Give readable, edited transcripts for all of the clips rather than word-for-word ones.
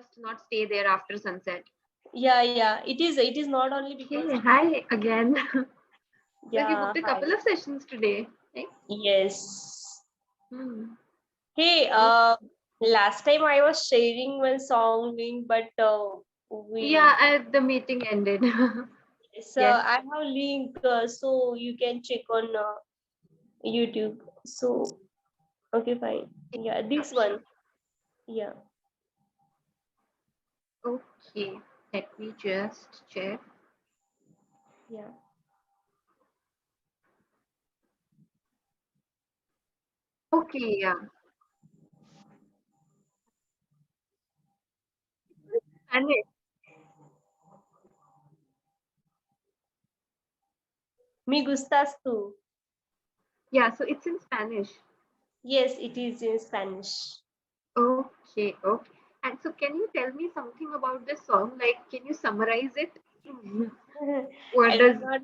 must not stay there after sunset. Yeah. It is not only because. Hey, hi again. Like you Yeah, booked a hi. couple of sessions today, right? Yes. Hmm. Hey, Oh, last time I was sharing one song link, but yeah, we the meeting ended. so Yes. I have link, so you can check on YouTube. So okay, fine. Yeah, Sure, this sure. one. Yeah, Okay. Let me just check. yeah. Okay, yeah. Spanish. Me gustas tú. Yeah, so it's in Spanish. Yes, it is in Spanish. Okay, okay. And so can you tell me something about this song? Like, can you summarize it? What I does did not.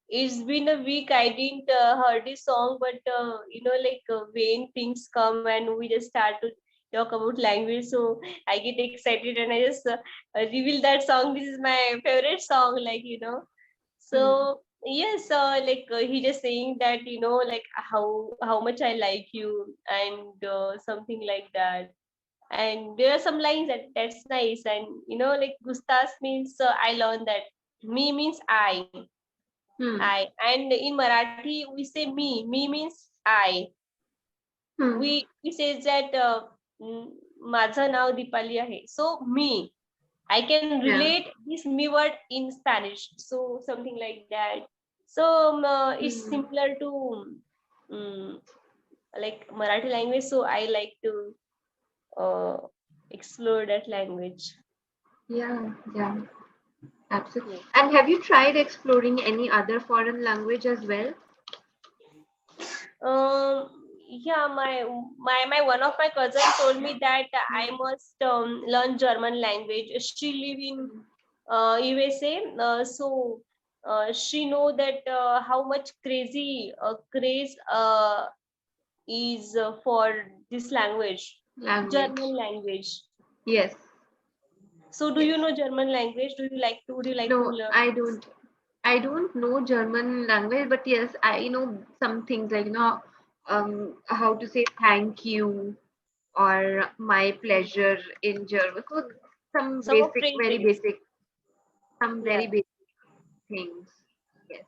It's been a week. I didn't heard this song, but when things come and we just start to talk about language, so I get excited and I just reveal that song. This is my favorite song, hmm, So yes, he just saying that like how much I like you and something like that. And there are some lines that's nice, and like gustas means I learned that me means hmm, and in Marathi we say me means I. hmm. We say that माझं नाव दीपाली आहे, so me. I can Yeah. relate this me word in Spanish, so something like that. So it's Hmm. similar to um, like Marathi language, so I like to uh, explore that language. Yeah, yeah, absolutely. Yeah. And have you tried exploring any other foreign language as well? Um, yeah, my one of my cousins told me that I must learn German language. She live in USA, she know that how much craze is for this language, Language. German language. Yes, So, do yes. you know German language? Would you like to No, learn I this? don't. I don't know German language, but yes, I know some things like how to say thank you or my pleasure in German. So some Some of basic, very phrases. basic, some Yeah. very basic things. Yes.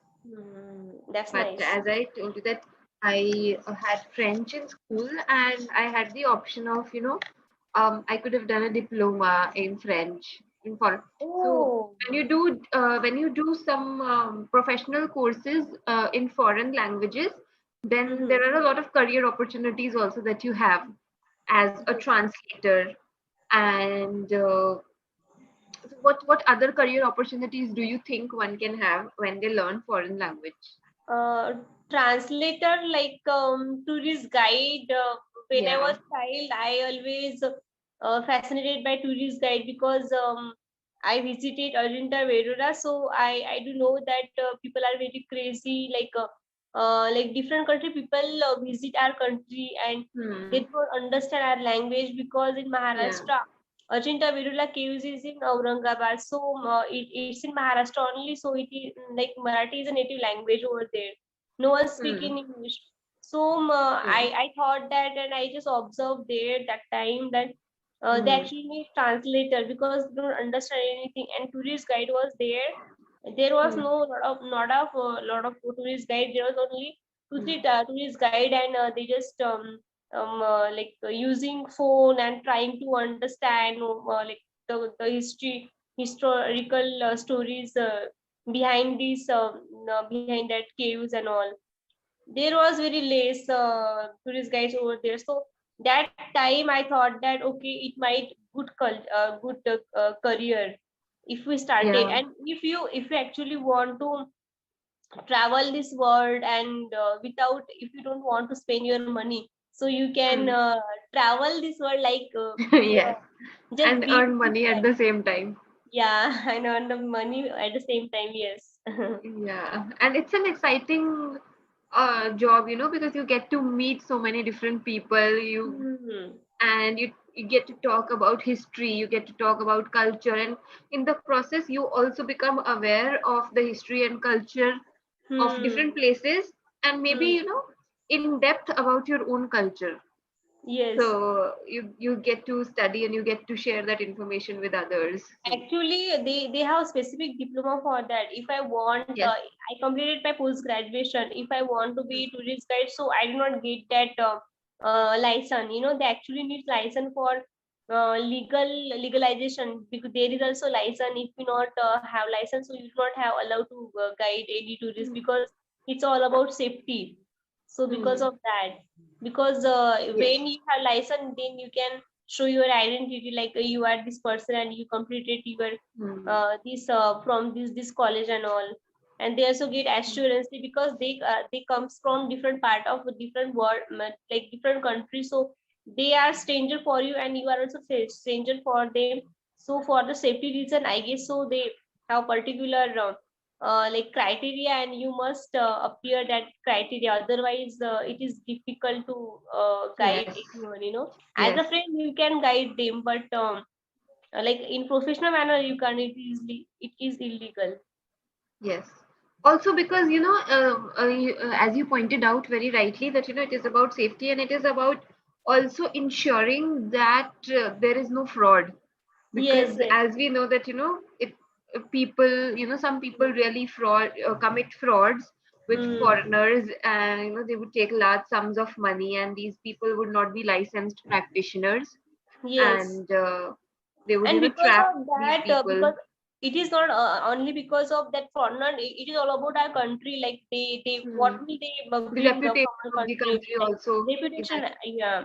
That's But nice. as I told you that I had French in school and I had the option of, I could have done a diploma in French in foreign. So Oh. when you do some professional courses in foreign languages, then Mm-hmm. there are a lot of career opportunities also that you have as a Yes. translator. And so what other career opportunities do you think one can have when they learn foreign language? uh, Translator, like tourist guide. When I Yeah. was child, I always fascinated by tourist guide because I visited Arjunta Vedura, so I do know that people are very crazy, like different country people visit our country and they Hmm. don't understand our language because in Yeah. Maharashtra Ajanta Vedula caves is in Aurangabad, so it's in Maharashtra only. So it is like Marathi is a native language over there. No one speak Hmm. in English. So Yeah. I thought that, and I just observed there that time that they Hmm. actually need translator because they don't understand anything. And tourist guide was there. There was Hmm. no lot of tourist guide. There was only two Hmm. three tourist guide, and they just using phone and trying to understand the historical stories behind these behind that caves and all. There was very less tourist guides over there, so that time I thought that okay, it might good career if we started, Yeah. and if you actually want to travel this world and without, if you don't want to spend your money, so you can Hmm. travel this world Yes. just And be earn with money at them. the same time. Yeah. And earn the money at the same time, yes. Yeah. And it's an exciting job, because you get to meet so many different people. Hmm. And you you get to talk about history, you get to talk about culture, and in the process you also become aware of the history and culture of Hmm. different places, and maybe Hmm. in depth about your own culture. Yes. So you get to study and you get to share that information with others. So Actually, they have specific diploma for that. If I want, yes. I completed my post graduation. If I want to Hmm. be tourist guide, so I do not get that license. They actually need license for legalization, because there is also license. If you not have license, so you do not have allowed to guide any tourist, Hmm. because it's all about safety. So because Hmm. of that, because Yes. when you have license, then you can show your identity, like you are this person and you completed your Hmm. this from this college and all. And they also get assurance, because they comes from different part of a different world, like different countries, so they are stranger for you and you are also stranger for them. So for the safety reason, I guess, so they have particular like criteria, and you must appear that criteria, otherwise it is difficult to guide Yes. anyone, as Yes. a friend you can guide them, but like in professional manner you can, it is illegal. Yes. Also, because as you pointed out very rightly, that it is about safety, and it is about also ensuring that there is no fraud. Yes, Because yes. as we know that if people, some people really commit frauds with Hmm. foreigners, and they would take large sums of money, and these people would not be licensed practitioners, Yes. and they would And because trap of these that, people. because it is not only because of that foreigner, it is all about our country, like they Hmm. what will they The bring from reputation our of the country, country like also is reputation. at Yeah,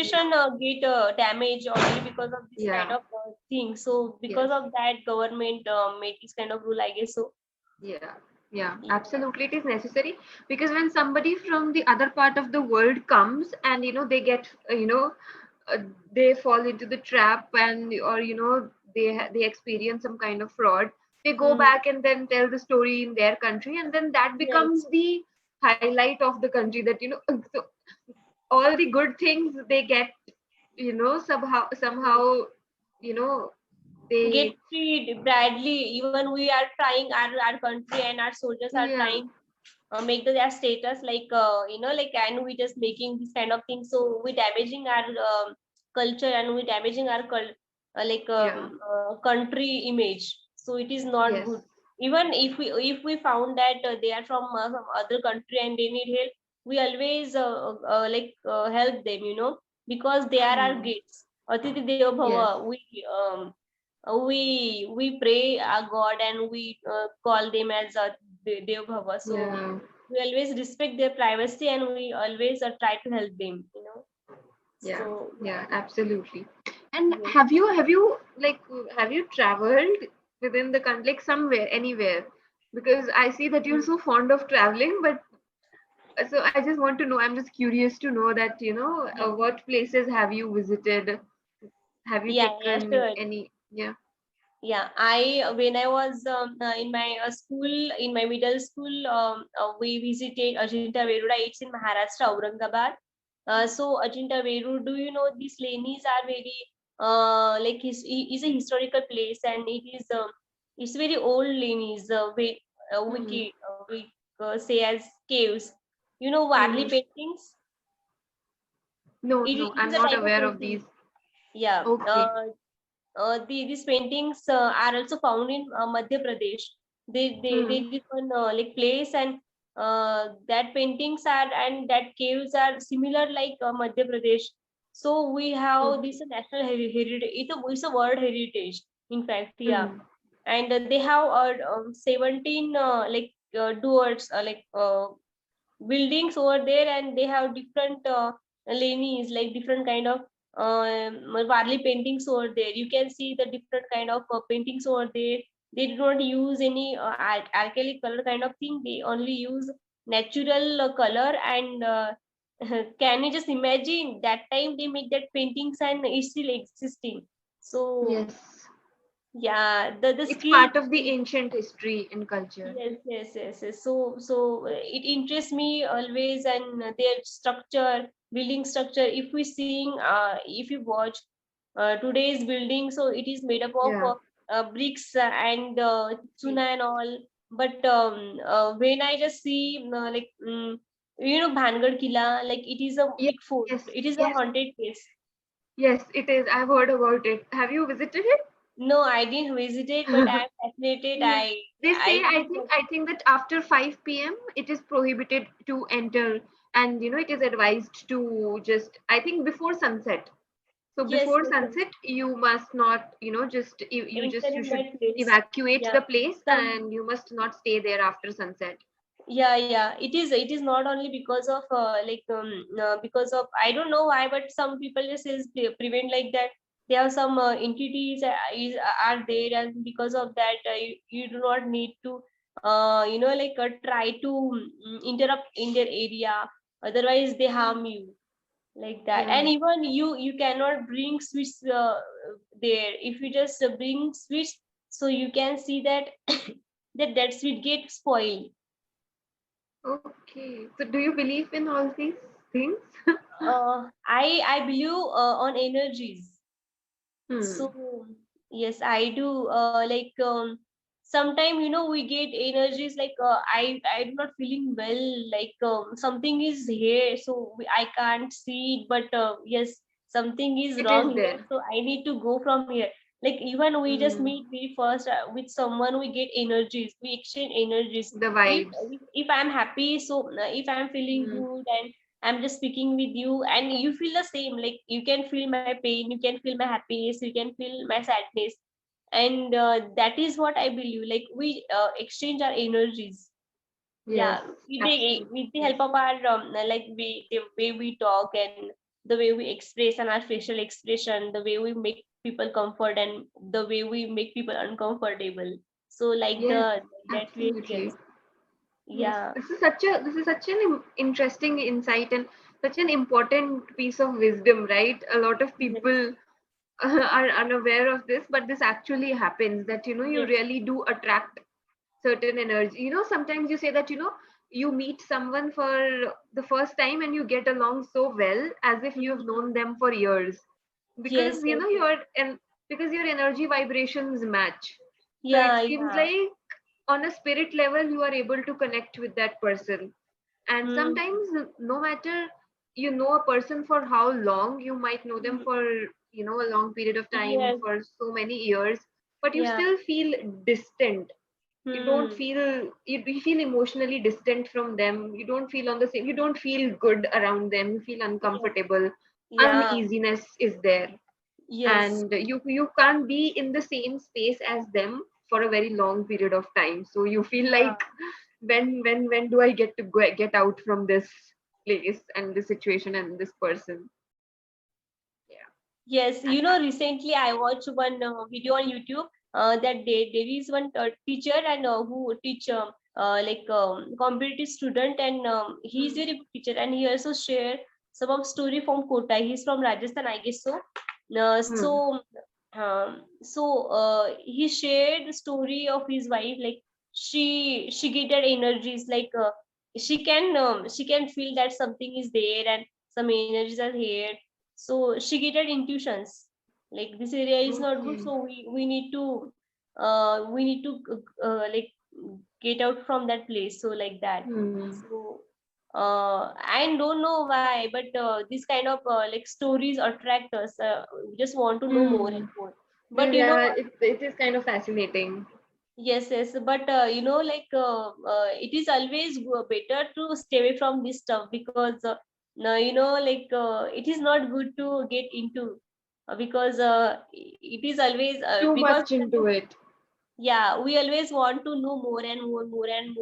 risk. reputation get damage only because of this kind Yeah. of thing. So because Yes. of that, government made this kind of rule, I guess. So Yeah. Yeah, yeah. absolutely. It is necessary, because when somebody from the other part of the world comes, and they get uh, they fall into the trap, and or they experience some kind of fraud, they go Hmm. back and then tell the story in their country, and then that becomes Yes. the highlight of the country, that so all the good things they get, somehow you know Get they treated badly. Even we are trying, our country and our soldiers are yeah. trying make their status like like, and we just making this kind of thing, so we damaging our culture, and we damaging our Yeah. country image, so it is not Yes. good. Even if we found that they are from some other country and they need help, we always help them, because they are our Hmm. guides. Atiti Deva Bhava, Yes. we pray our God, and we call them as Dev Bhava. So Yeah. we always respect their privacy, and we always try to help them, Yeah. so Yeah. Absolutely. And yes. have you traveled within the country, like somewhere, anywhere? Because I see that you're so fond of traveling, but so I just want to know. I'm just curious to know that Yeah, what places have you visited? Have you yeah, taken sure. any? Yeah. Yeah, I when I was in my school, in my middle school, we visited Ajanta Veruda. It's in Maharashtra, Aurangabad. So Ajanta Veruda, do you know these lanes are very like is a historical place, and it's very old lanes. Hmm. We say as caves. Warli Hmm. paintings. No, It, no, it is I'm a not type of aware of painting. these. Yeah. Okay. These paintings are also found in Madhya Pradesh. They Hmm. live on like place, and that paintings are and that caves are similar like Madhya Pradesh. So we have Okay. this national heritage. It's a world heritage, in fact, yeah. Hmm. And they have 17 doors, buildings over there, and they have different lanes, like different kind of Varli paintings over there. You can see the different kind of paintings over there. They do not use any alkali color kind of thing. They only use natural color, and can you just imagine that time they make that paintings and it's still existing. So Yes. yeah, the It's skill. part of the ancient history and culture. Yes, yes, yes, yes. So it interests me always, and their structure, building structure. If we seeing, if you watch today's building, so it is made up of Yeah. bricks and Yes. chuna and all. But when I just see Bhangad Killa, like it is a Yes. big fort. Yes. It is a Yes. haunted place. Yes. It is. I've heard about it. Have you visited it? No, I didn't visit it, but I'm fascinated. Yes. They say, I I would think love. I think that after 5 p.m. it is prohibited to enter, and it is advised to just, I think, before sunset. So Yes, before yes, yes. sunset, you must not, just Enter you in should that place. evacuate Yeah. the place, Some and you must not stay there after sunset. Yeah, yeah, it is not only because of because of, I don't know why, but some people just is prevent like that. There are some entities are there, and because of that you do not need to try to interrupt in their area, otherwise they harm you, like that. Yeah. And even you cannot bring switch there. If you just bring switch, so you can see that that switch get spoiled. Okay. So do you believe in all these things? I believe on energies. Hmm. So yes, I do. Sometime we get energies like I do not feeling well. Like something is here, so I can't see it. But yes, something is It is wrong here. there. So I need to go from here. Like even we just Hmm. meet very first with someone, we get energies. We exchange energies. The If vibes. if I'm happy, so if I'm feeling Hmm. good and I'm just speaking with you, and you feel the same. Like you can feel my pain, you can feel my happiness, you can feel my sadness, and that is what I believe. Like we exchange our energies. Yes. Yeah, with Absolutely. the Yes. help of our the way we talk and the way we express and our facial expression, the way we make people comfort and the way we make people uncomfortable. So like Yes. that way, Absolutely. yes, Yes, yeah, this is such an interesting insight and such an important piece of wisdom, right? A lot of yes, people are unaware of this, but this actually happens, that you yes, really do attract certain energy. Sometimes you say that you meet someone for the first time and you get along so well as if you've Mhm. known them for years, because Yes, yes, yes. because your energy vibrations match. So it Yeah, seems yeah. like on a spirit level you are able to connect with that person. And Hmm. sometimes, no matter you know a person for how long, you might know them Hmm. for a long period of time, Yes, for so many years, but you yeah. still feel distant. You don't Hmm. feel, you feel emotionally distant from them. You don't feel on the same, you don't feel good around them, you feel Yeah. uncomfortable. Yeah. Uneasiness is there, Yes. and you can't be in the same space as them for a very long period of time, so you feel Yeah. like, when do I get to get out from this place and this situation and this person. Yeah. Yes. Recently I watched one video on YouTube that there is one teacher and who teach competitive student, and he's Hmm. very good teacher, and he also share some of story from Kota. He's from Rajasthan, I guess so. Hmm. He shared the story of his wife. Like she get that energies, like she can feel that something is there and some energies are here. So she get that intuitions, like this area is not good, Okay. so we need to like get out from that place, so like that. Hmm. So I don't know why, but this kind of like stories attract us. We just want to know more Hmm. and more. But Yeah, it is kind of fascinating. yes, yes, but it is always better to stay away from this stuff, because no, it is not good to get into, because it is always Too because much into it. yeah, we always want to know more and more, and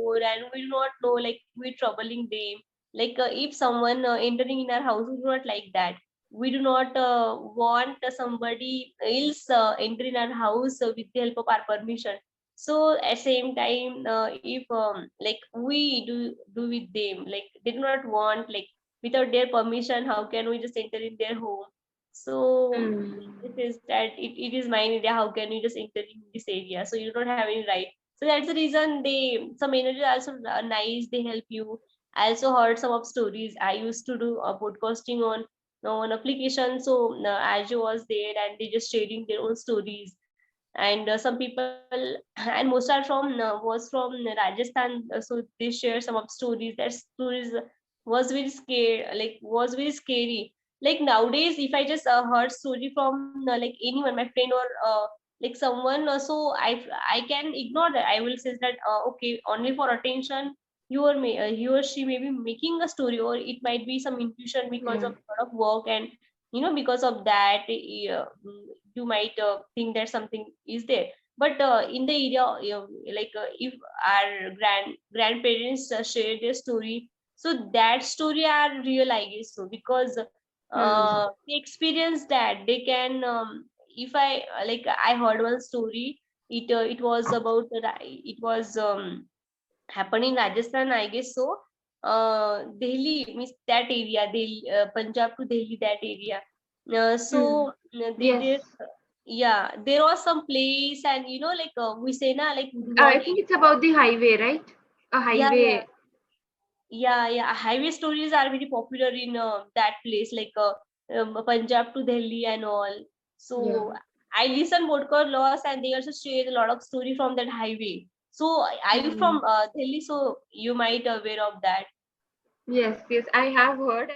we do not know, like we're troubling them. Like if someone entering in our house, we do not like that. We do not want somebody else enter in our house with the help of our permission. So at same time, if like we do with them, like they do not want, like without their permission, how can we just enter in their home? So this Hmm. is that it is mine area. How can you just enter in this area? So you don't have any right. So that's the reason some energy also nice. They help you. I also heard some of stories. I used to do podcasting on. one application. So Azure was there, and they just sharing their own stories. And some people and most are from was from Rajasthan, so they share some of stories. That stories was very scary, like was very scary. Like nowadays, if I just heard story from like anyone, my friend or like someone, so I can ignore that. I will say that okay, only for attention. He or she may be making a story, or it might be some intuition because Yeah. of lot of work, and because of that, you might think that something is there. But in the area, like if our grandparents share their story, so that story are real, I guess so, because Hmm. they experience that. They can if I like I heard one story. It was about it was happened in Rajasthan, I guess so. Delhi means that area, Delhi, Punjab to Delhi, that area. Hmm. So they Yes. there, yeah, there was some place, and like we say na, like I Udwan think it's area. about the highway, right? A Yeah, yeah, highway. yeah. Highway stories are very popular in that place, like Punjab to Delhi and all. Yeah. So I listen podcast loss, and they also share a lot of story from that highway. So are you Hmm. from Delhi? So you might aware of that. Yes, yes, I have heard.